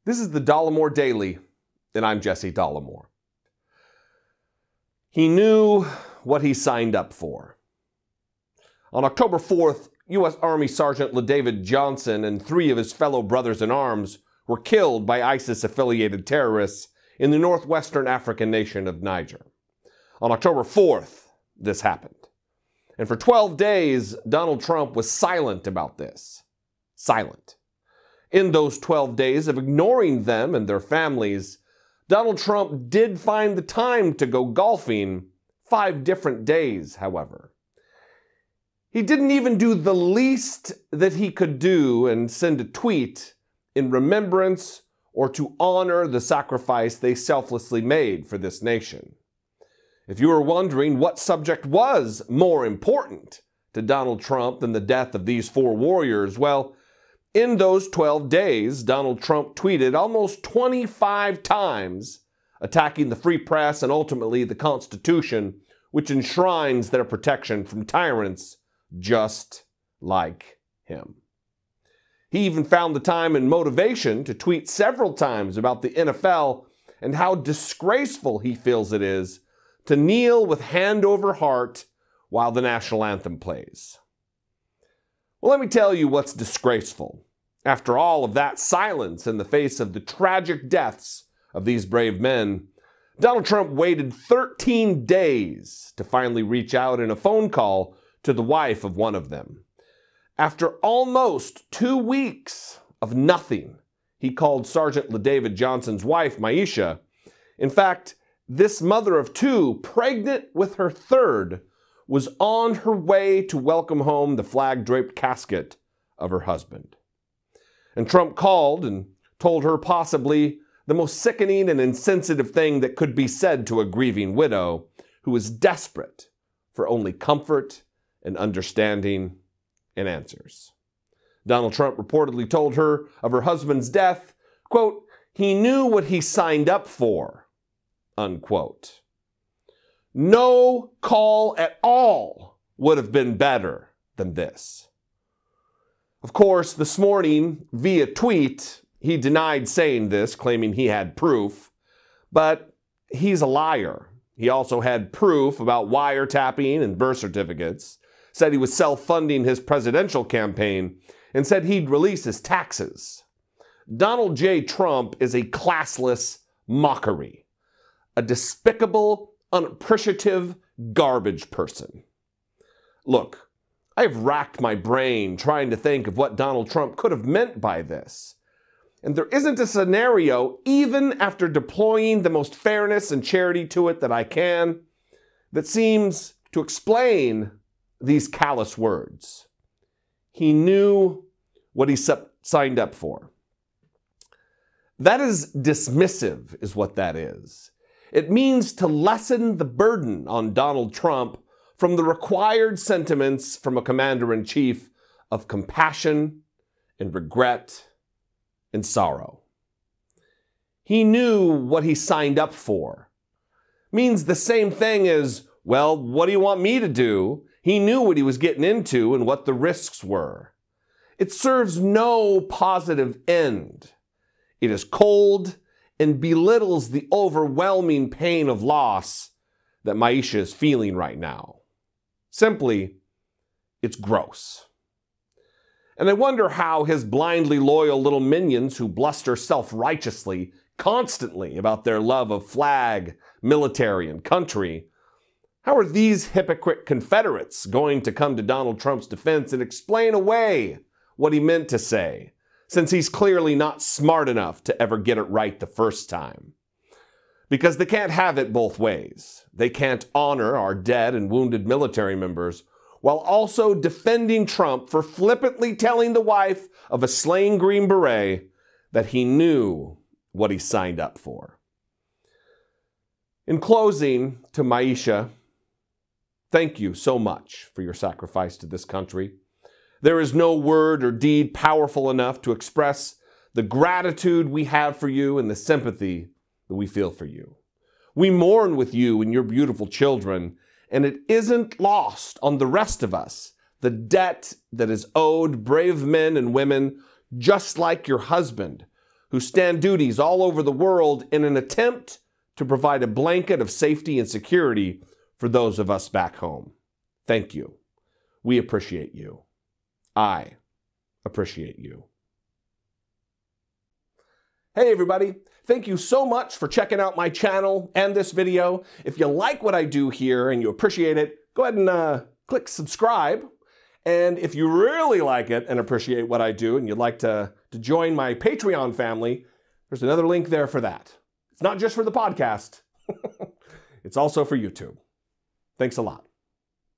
This is the Dollemore Daily, and I'm Jesse Dollemore. He knew what he signed up for. On October 4th, U.S. Army Sergeant LaDavid Johnson and 3 of his fellow brothers in arms were killed by ISIS-affiliated terrorists in the northwestern African nation of Niger. On October 4th, this happened. And for 12 days, Donald Trump was silent about this. Silent. In those 12 days of ignoring them and their families, Donald Trump did find the time to go golfing 5 different days, however. He didn't even do the least that he could do and send a tweet in remembrance or to honor the sacrifice they selflessly made for this nation. If you were wondering what subject was more important to Donald Trump than the death of these 4 warriors, well, in those 12 days, Donald Trump tweeted almost 25 times, attacking the free press and ultimately the Constitution, which enshrines their protection from tyrants just like him. He even found the time and motivation to tweet several times about the NFL and how disgraceful he feels it is to kneel with hand over heart while the national anthem plays. Well, let me tell you what's disgraceful. After all of that silence in the face of the tragic deaths of these brave men, Donald Trump waited 13 days to finally reach out in a phone call to the wife of one of them. After almost 2 weeks of nothing, he called Sergeant LaDavid Johnson's wife, Maisha. In fact, this mother of 2, pregnant with her 3rd, was on her way to welcome home the flag-draped casket of her husband. And Trump called and told her possibly the most sickening and insensitive thing that could be said to a grieving widow who was desperate for only comfort and understanding and answers. Donald Trump reportedly told her of her husband's death, quote, "He knew what he signed up for," unquote. No call at all would have been better than this. Of course, this morning, via tweet, he denied saying this, claiming he had proof, but he's a liar. He also had proof about wiretapping and birth certificates, said he was self-funding his presidential campaign, and said he'd release his taxes. Donald J. Trump is a classless mockery, a despicable, unappreciative garbage person. Look, I have racked my brain trying to think of what Donald Trump could have meant by this. And there isn't a scenario, even after deploying the most fairness and charity to it that I can, that seems to explain these callous words. He knew what he signed up for. That is dismissive, is what that is. It means to lessen the burden on Donald Trump from the required sentiments from a commander-in-chief of compassion and regret and sorrow. He knew what he signed up for. Means the same thing as, well, what do you want me to do? He knew what he was getting into and what the risks were. It serves no positive end. It is cold and belittles the overwhelming pain of loss that Maisha is feeling right now. Simply, it's gross. And I wonder how his blindly loyal little minions who bluster self-righteously constantly about their love of flag, military, and country, how are these hypocrite Confederates going to come to Donald Trump's defense and explain away what he meant to say, since he's clearly not smart enough to ever get it right the first time? Because they can't have it both ways. They can't honor our dead and wounded military members while also defending Trump for flippantly telling the wife of a slain Green Beret that he knew what he signed up for. In closing, to Maisha, thank you so much for your sacrifice to this country. There is no word or deed powerful enough to express the gratitude we have for you and the sympathy that we feel for you. We mourn with you and your beautiful children, and it isn't lost on the rest of us the debt that is owed brave men and women just like your husband, who stand duties all over the world in an attempt to provide a blanket of safety and security for those of us back home. Thank you. We appreciate you. I appreciate you. Hey everybody, thank you so much for checking out my channel and this video. If you like what I do here and you appreciate it, go ahead and click subscribe. And if you really like it and appreciate what I do and you'd like to join my Patreon family, there's another link there for that. It's not just for the podcast, it's also for YouTube. Thanks a lot.